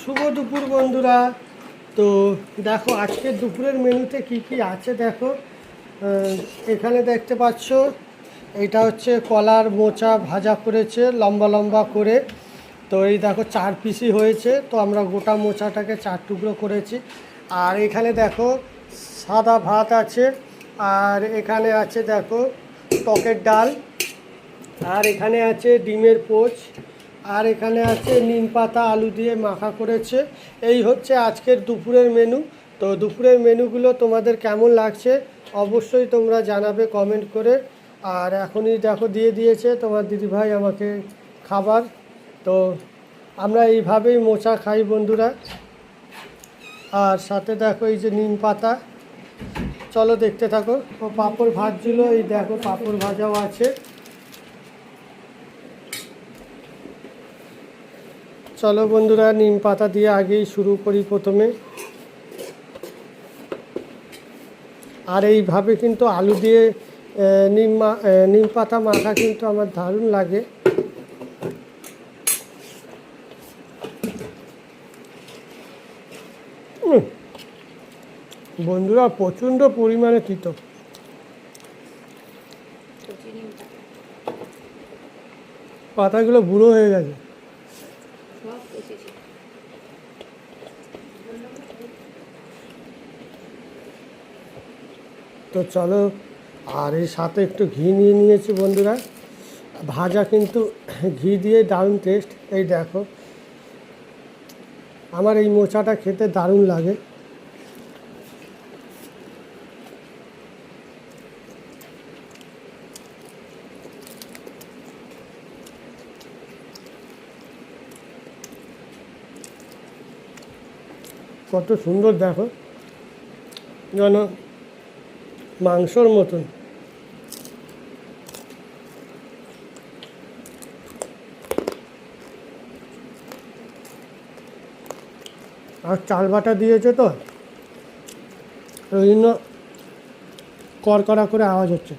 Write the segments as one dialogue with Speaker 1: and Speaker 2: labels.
Speaker 1: শুভ দুপুর বন্ধুরা। তো দেখো আজকের দুপুরের মেনুতে কি কি আছে দেখো। এখানে দেখতে পাচ্ছ এটা হচ্ছে কলার মোচা ভাজা করেছে লম্বা লম্বা করে। তো এই দেখো 4 পিসই হয়েছে, তো আমরা গোটা মোচাটাকে 4 টুকরো করেছি। আর এখানে দেখো সাদা ভাত আছে, আর এখানে আছে দেখো টকের ডাল, আর এখানে আছে ডিমের পোচ, আর এখানে আছে নিম পাতা আলু দিয়ে মাখা করেছে। এই হচ্ছে আজকের দুপুরের মেনু। তো দুপুরের মেনুগুলো তোমাদের কেমন লাগছে অবশ্যই তোমরা জানাবে কমেন্ট করে। আর এখনই দেখো দিয়ে দিয়েছে তোমার দিদিভাই আমাকে খাবার। তো আমরা এইভাবেই মোচা খাই বন্ধুরা। আর সাথে দেখো এই যে নিম পাতা, চলো দেখতে থাকো। ও পাঁপড় ভাজছিল, এই দেখো পাঁপড় ভাজাও আছে। চলো বন্ধুরা নিম পাতা দিয়ে আগেই শুরু করি প্রথমে। আর এইভাবে কিন্তু আলু দিয়ে নিম পাতা মাখা কিন্তু আমার দারুণ লাগে। বন্ধুরা প্রচণ্ড পরিমাণে তিতো। পাতাগুলো বুড়ো হয়ে গেছে। তো চলো, আর এর সাথে একটু ঘি নিয়ে নিয়েছি বন্ধুরা। ভাজা কিন্তু ঘি দিয়ে দারুণ টেস্ট। এই দেখো আমার এই মোচাটা খেতে দারুণ লাগে। কত সুন্দর দেখো, যেন মাংসর মতন। আর চাল বাটা দিয়েছে তো ওই জন্য কড়কড়া করে আওয়াজ হচ্ছে।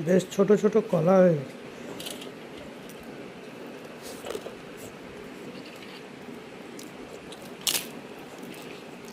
Speaker 1: বেশ ছোট ছোট কলা হয়ে গেছে।